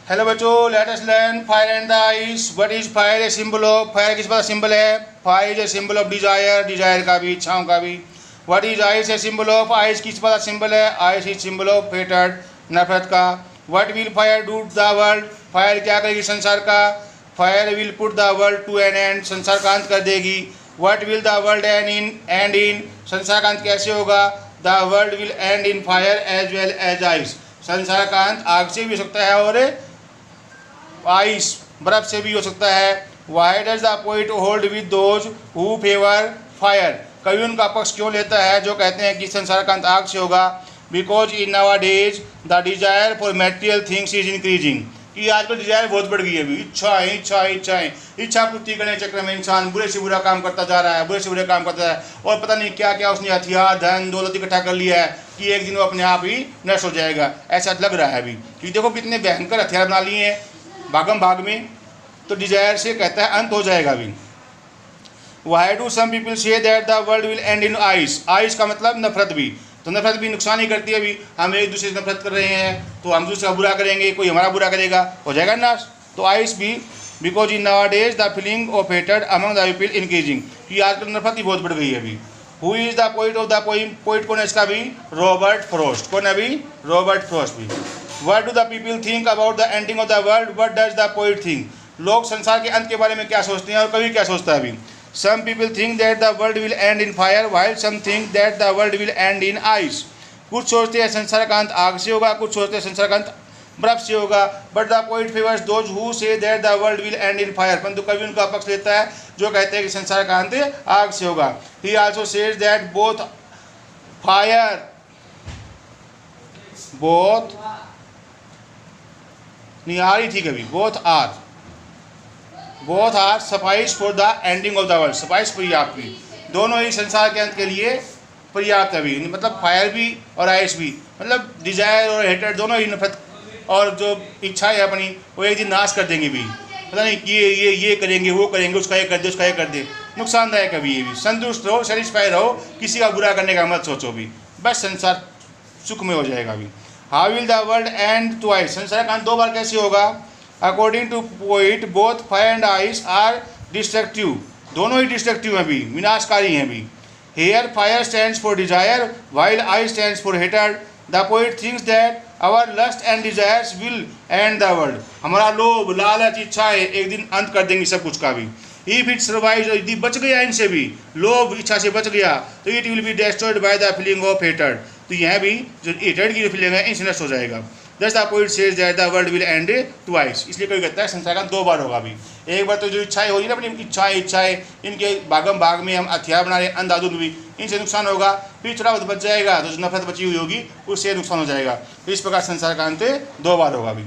Hello बच्चों, let us learn fire and the ice. What is fire? A symbol of fire. किस बात symbol है? Fire is a symbol of desire, desire का भी, इच्छाओं का भी। What is ice? A symbol of ice. किस बात सिंबल है? Ice is symbol of hatred, नफरत का। What will fire do the world? Fire क्या करेगी संसार का? Fire will put the world to an end. संसार का अंत कर देगी। What will the world end in? संसार का अंत कैसे होगा? The world will end in fire as well as ice. संसार का अंत आग से भी हो सकता है और आइस, बर्फ से भी हो सकता है। Why does the poet hold with those who favour fire? कवि उनका पक्ष क्यों लेता है जो कहते हैं कि संसार का अंत आग से होगा? Because in now days the desire for material things is increasing. कि आजकल डिजायर बहुत बढ़ गई है अभी। इच्छा पूर्ति करने के चक्कर में इंसान बुरे से बुरा काम करता जा रहा है, बुरे से बुरे काम करता है, और पता नहीं क्या क्या उसने हथियार, धन दौलत इकट्ठा कर लिया है कि एक दिन वो अपने आप ही नष्ट हो जाएगा। ऐसा लग रहा है अभी, क्योंकि देखो कितने भयंकर हथियार बना लिए हैं भागम भाग में। तो डिजायर से कहता है अंत हो जाएगा अभी। Why do some people say that the world will end in ice? Ice का मतलब नफरत भी। तो नफरत भी नुकसान ही करती है। अभी हम एक दूसरे से नफरत कर रहे हैं तो हम दूसरे का बुरा करेंगे, कोई हमारा बुरा करेगा, हो जाएगा नाश। तो आइस भी। Because in now days the feeling of hatred among the people increasing. कि आजकल नफरत ही बहुत बढ़ गई है अभी। Who is the poet of the poem? Poet कौन है इसका भी? Robert Frost. कौन है अभी? रॉबर्ट फ्रॉस्ट भी। What do the people think about the ending of the world? What does the poet think? लोग संसार के अंत के बारे में क्या सोचते हैं और कवि क्या सोचता है अभी? Some people think that the world will end in fire, while some think that the world will end in ice. कुछ सोचते हैं संसार का अंत आग से होगा, कुछ सोचते हैं संसार का अंत बर्फ से होगा। But the poet favors those who say that the world will end in fire. परंतु कवि उनका पक्ष लेता है जो कहते हैं कि संसार का अंत आग से होगा। He also says that both निहारी थी कभी। Both are suffice for the ending of the world. Suffice पर्याप्त भी, दोनों ही संसार के अंत के लिए पर्याप्त है भी। मतलब फायर भी और आइस भी, मतलब डिजायर और हेटर दोनों ही नफरत और जो इच्छा है अपनी वो एक दिन नाश कर देंगे भी। पता नहीं कि ये करेंगे, वो करेंगे, उसका ये कर दे, उसका ये कर दे। नुकसानदायक है भी ये भी। संतुष्ट रहो, सेटिस्फाई रहो, किसी का बुरा करने का मत सोचो भी, बस संसार सुख में हो जाएगा भी। How will the world end twice? संसार का अंत दो बार कैसे होगा? According to poet both fire and ice are destructive. दोनों ही डिस्ट्रक्टिव हैं भी, विनाशकारी हैं भी। Here fire stands for desire while ice stands for hatred. The poet thinks that our lust and desires will end the world. हमारा लोभ, लालच, इच्छाएं एक दिन अंत कर देंगी सब कुछ का भी। इफ इट सर्वाइव्स, यदि बच गया इनसे भी, लोभ इच्छा से बच गया, तो it will be destroyed by the feeling of hatred. तो यह भी जो हेटर्ड की जो फीलिंग है इनसे नष्ट हो जाएगा। दस the poet says that the world will and twice. इसलिए कोई कहता है संसार का दो बार होगा भी। एक बार तो जो इच्छाएं होगी ना, अपनी इच्छाएं इनके भागम भाग में हम हथियार बना रहे अंधाधुंध भी, इनसे नुकसान होगा। फिर थोड़ा बहुत बच जाएगा तो जो नफरत बची हुई होगी उससे नुकसान हो जाएगा। तो इस प्रकार संसार का अंत दो बार होगा भी।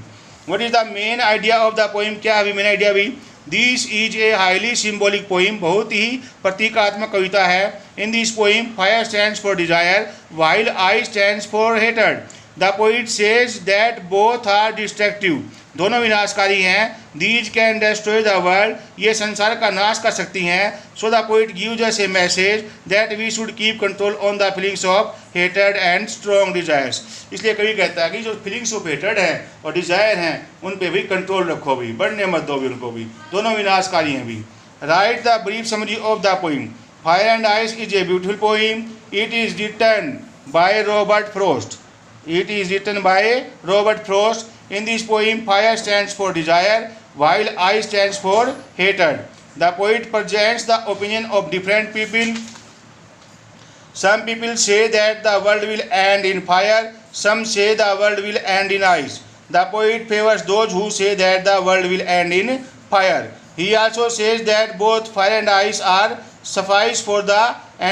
What is the main idea of the poem? क्या अभी मेन आइडिया भी? This is a highly symbolic poem. बहुत ही प्रतीकात्मक कविता है। In this poem fire stands for desire while ice stands for hatred. The poet says that both are destructive. दोनों विनाशकारी हैं। These can destroy the world. ये संसार का नाश कर सकती हैं। So the poet gives us a message that we should keep control on the feelings of hatred and strong desires. इसलिए कवि कहता है कि जो फीलिंग्स ऑफ हेटर्ड हैं और डिजायर हैं उन पे भी कंट्रोल रखो भी, बढ़ने मत दो भी उनको भी, दोनों विनाशकारी हैं भी। Write the brief summary of the poem. Fire and ice is a beautiful poem. It is written by Robert Frost. In this poem, fire stands for desire, while ice stands for hatred. The poet presents the opinion of different people. Some people say that the world will end in fire. Some say the world will end in ice. The poet favors those who say that the world will end in fire. He also says that both fire and ice are suffice for the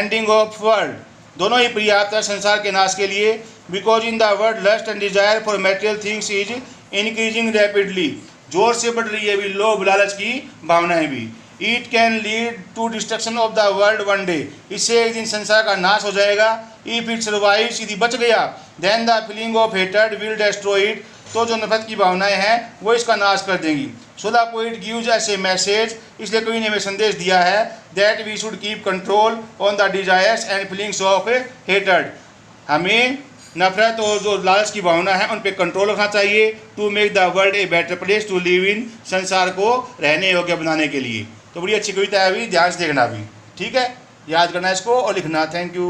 ending of world. दोनों ही पर्याप्त है संसार के नाश के लिए। Because in the world lust and desire for material things is increasing rapidly. जोर से बढ़ रही है भी लोभ लालच की भावनाएं भी। It can lead to destruction of the world one day. इससे एक दिन संसार का नाश हो जाएगा। इफ इट सर्वाइव्स, यदि बच गया, then the feeling of hatred will destroy it. तो जो नफरत की भावनाएं हैं वो इसका नाश कर देंगी। So the poet gives us a message. इसलिए कवि ने हमें संदेश दिया है that we should keep control on the desires and feelings of hatred. हमें नफरत और जो लालच की भावना है उन पे कंट्रोल रखना चाहिए। To make the world a better place to live in, संसार को रहने योग्य बनाने के लिए। तो बड़ी अच्छी कविता है अभी, ध्यान से देखना अभी, ठीक है, याद करना इसको और लिखना। Thank you.